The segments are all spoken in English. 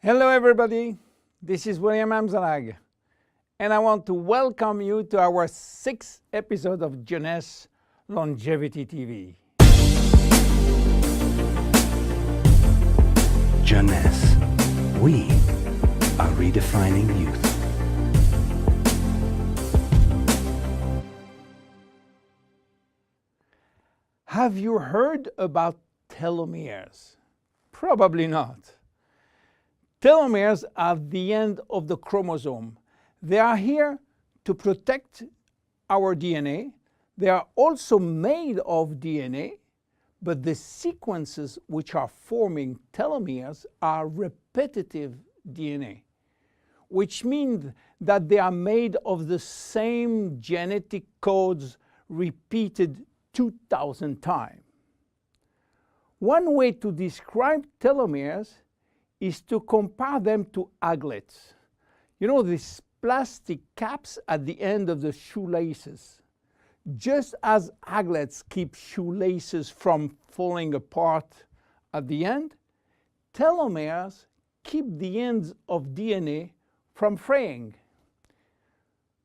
Hello everybody, this is William Amzalag, and I want to welcome you to our 6th episode of Jeunesse Longevity TV. Jeunesse, we are redefining youth. Have you heard about telomeres? Probably not. Telomeres are the end of the chromosome. They are here to protect our DNA. They are also made of DNA, but the sequences which are forming telomeres are repetitive DNA, which means that they are made of the same genetic codes repeated 2,000 times. One way to describe telomeres is to compare them to aglets. You know, these plastic caps at the end of the shoelaces. Just as aglets keep shoelaces from falling apart at the end, telomeres keep the ends of DNA from fraying.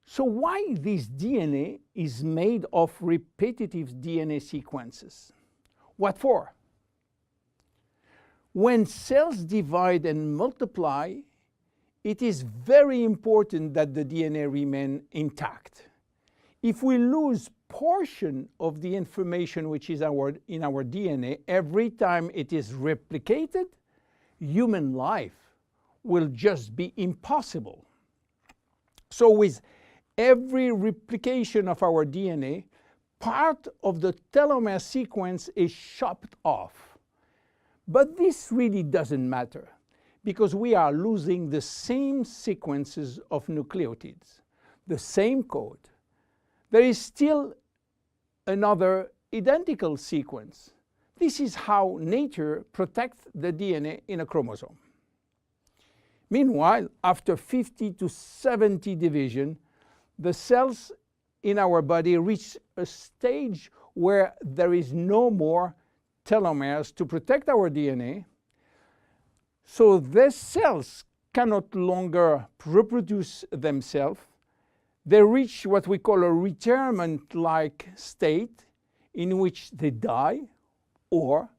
So why this DNA is made of repetitive DNA sequences? What for? When cells divide and multiply, it is very important that the DNA remain intact. If we lose portion of the information which is in our DNA every time it is replicated, human life will just be impossible. So with every replication of our DNA, part of the telomere sequence is chopped off. But this really doesn't matter because we are losing the same sequences of nucleotides, the same code. There is still another identical sequence. This is how nature protects the DNA in a chromosome. Meanwhile, after 50 to 70 division, the cells in our body reach a stage where there is no more telomeres to protect our DNA, so these cells cannot longer reproduce themselves. They reach what we call a retirement-like state in which they die or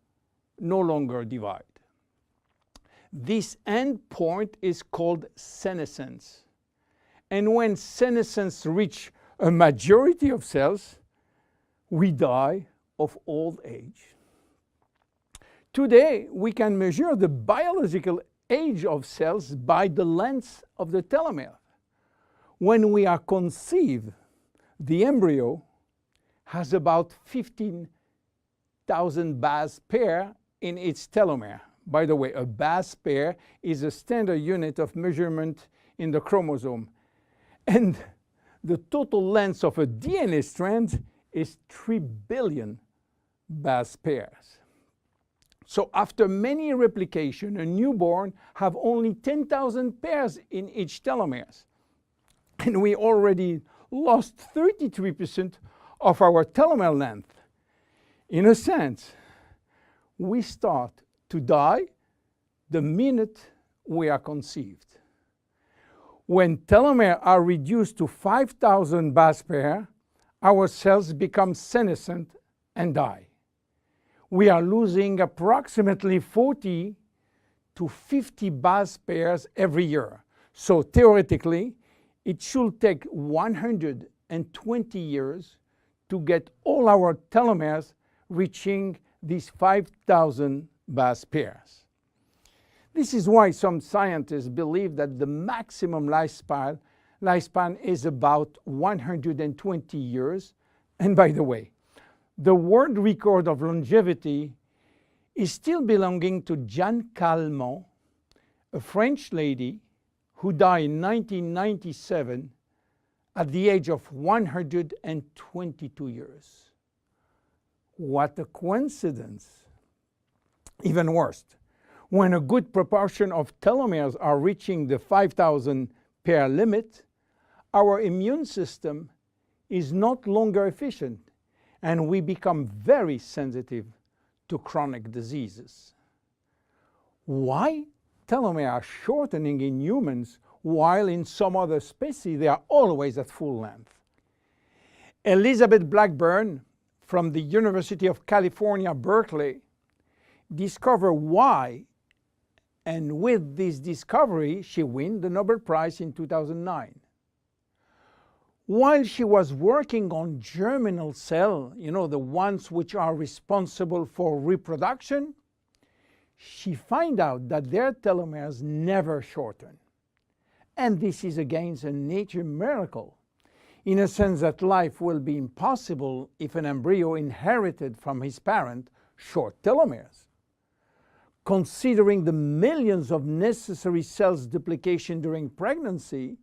no longer divide. This end point is called senescence. And when senescence reaches a majority of cells, we die of old age. Today, we can measure the biological age of cells by the length of the telomere. When we are conceived, the embryo has about 15,000 base pair in its telomere. By the way, a base pair is a standard unit of measurement in the chromosome. And the total length of a DNA strand is 3 billion base pairs. So after many replication, a newborn have only 10,000 pairs in each telomeres. And we already lost 33% of our telomere length. In a sense, we start to die the minute we are conceived. When telomeres are reduced to 5,000 base pairs, our cells become senescent and die. We are losing approximately 40 to 50 base pairs every year. So theoretically, it should take 120 years to get all our telomeres reaching these 5,000 base pairs. This is why some scientists believe that the maximum lifespan is about 120 years. And by the way, the world record of longevity is still belonging to Jeanne Calment, a French lady who died in 1997 at the age of 122 years. What a coincidence! Even worse, when a good proportion of telomeres are reaching the 5,000 pair limit, our immune system is not longer efficient, and we become very sensitive to chronic diseases. Why telomeres are shortening in humans, while in some other species they are always at full length. Elizabeth Blackburn from the University of California, Berkeley, discovered why, and with this discovery she won the Nobel Prize in 2009. While she was working on germinal cells, the ones which are responsible for reproduction, she found out that their telomeres never shorten. And this is again a nature miracle, in a sense that life will be impossible if an embryo inherited from his parent short telomeres. Considering the millions of necessary cells duplication during pregnancy,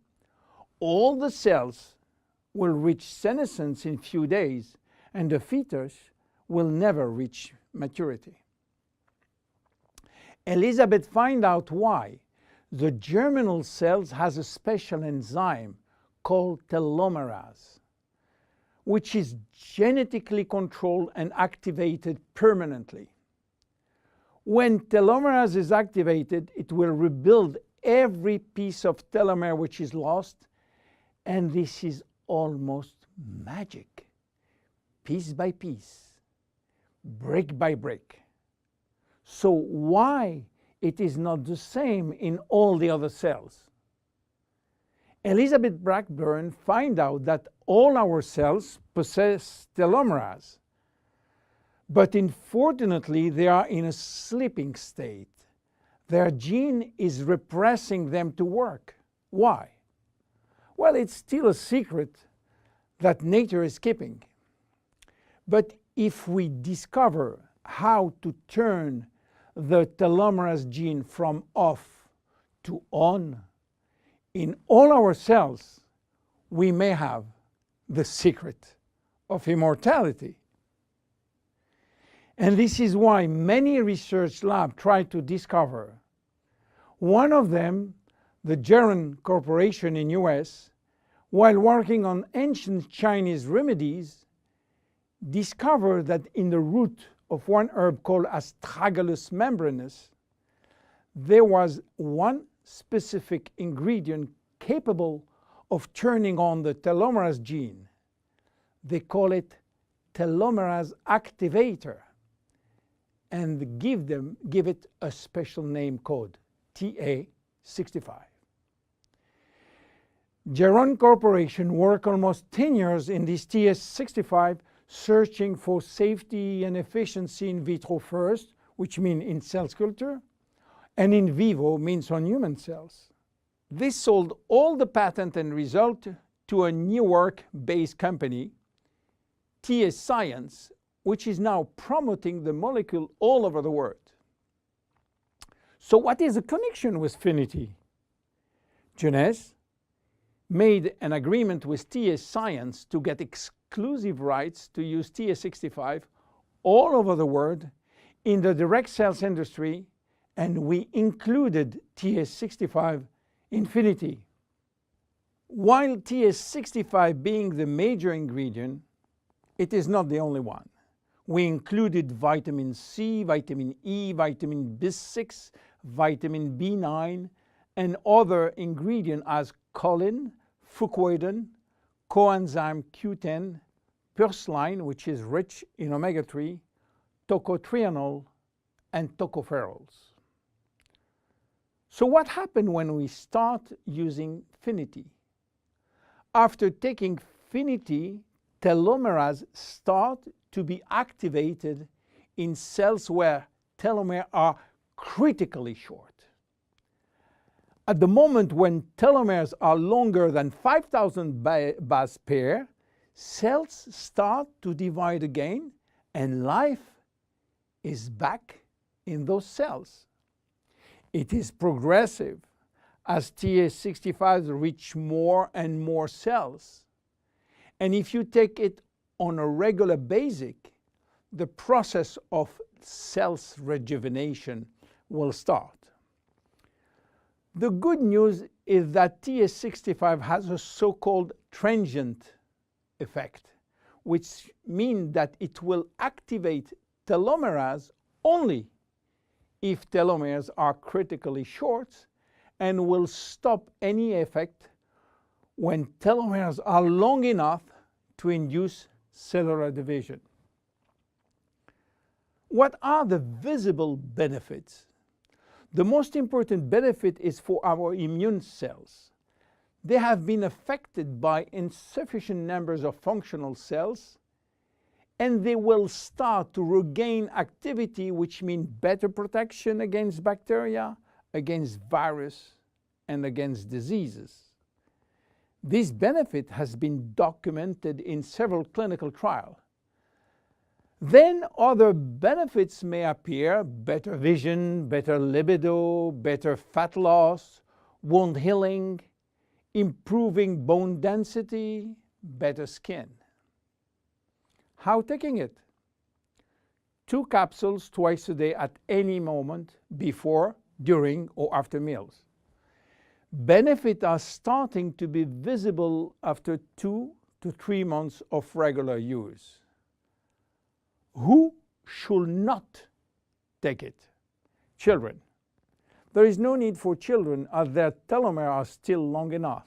all the cells will reach senescence in few days, and the fetus will never reach maturity. Elizabeth found out why. The germinal cells has a special enzyme called telomerase, which is genetically controlled and activated permanently. When telomerase is activated, it will rebuild every piece of telomere which is lost, and this is almost magic. Piece by piece, brick by brick. So why it is not the same in all the other cells? Elizabeth Blackburn found out that all our cells possess telomerase, but unfortunately they are in a sleeping state. Their gene is repressing them to work. Why? Well, it's still a secret that nature is keeping. But if we discover how to turn the telomerase gene from off to on in all our cells, we may have the secret of immortality. And this is why many research labs try to discover. One of them, the Geron Corporation in US, while working on ancient Chinese remedies, discovered that in the root of one herb called Astragalus membranus, there was one specific ingredient capable of turning on the telomerase gene. They call it telomerase activator, and give it a special name code, TA65. Geron Corporation worked almost 10 years in this TA65, searching for safety and efficiency in vitro first, which means in cell culture, and in vivo means on human cells. This sold all the patent and result to a New York-based company, TA Science, which is now promoting the molecule all over the world. So what is the connection with Finiti? Jeunesse made an agreement with TA Science to get exclusive rights to use TA65 all over the world in the direct cells industry, and we included TA65 in Finiti. While TA65 being the major ingredient, it is not the only one. We included vitamin C, vitamin E, vitamin B6, vitamin B9, and other ingredients as choline, fucoidan, coenzyme Q10, purslane, which is rich in omega-3, tocotrienol, and tocopherols. So what happened when we start using Finiti? After taking Finiti, telomerase start to be activated in cells where telomeres are critically short. At the moment when telomeres are longer than 5,000 base pair, cells start to divide again, and life is back in those cells. It is progressive as TA65 reach more and more cells. And if you take it on a regular basis, the process of cells rejuvenation will start. The good news is that TA65 has a so-called transient effect, which means that it will activate telomerase only if telomeres are critically short and will stop any effect when telomeres are long enough to induce cellular division. What are the visible benefits? The most important benefit is for our immune cells. They have been affected by insufficient numbers of functional cells, and they will start to regain activity, which means better protection against bacteria, against virus, and against diseases. This benefit has been documented in several clinical trials. Then other benefits may appear: better vision, better libido, better fat loss, wound healing, improving bone density, better skin. How taking it? 2 capsules twice a day at any moment, before, during, or after meals. Benefits are starting to be visible after 2 to 3 months of regular use. Who should not take it? Children. There is no need for children, as their telomeres are still long enough.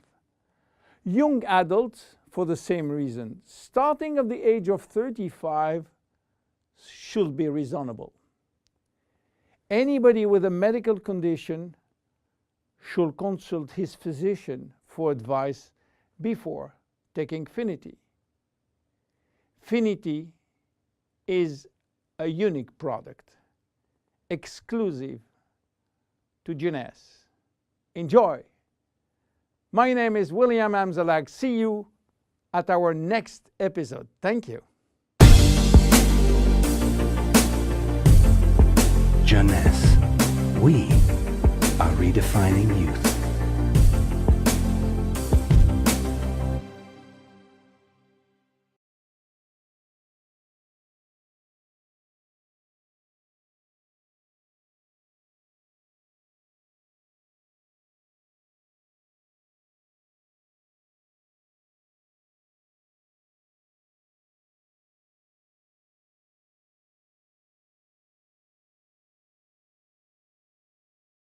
Young adults, for the same reason, starting at the age of 35, should be reasonable. Anybody with a medical condition should consult his physician for advice before taking Finiti. Finiti is a unique product, exclusive to Jeunesse. Enjoy! My name is William Amzalag. See you at our next episode. Thank you. Jeunesse. We are redefining youth.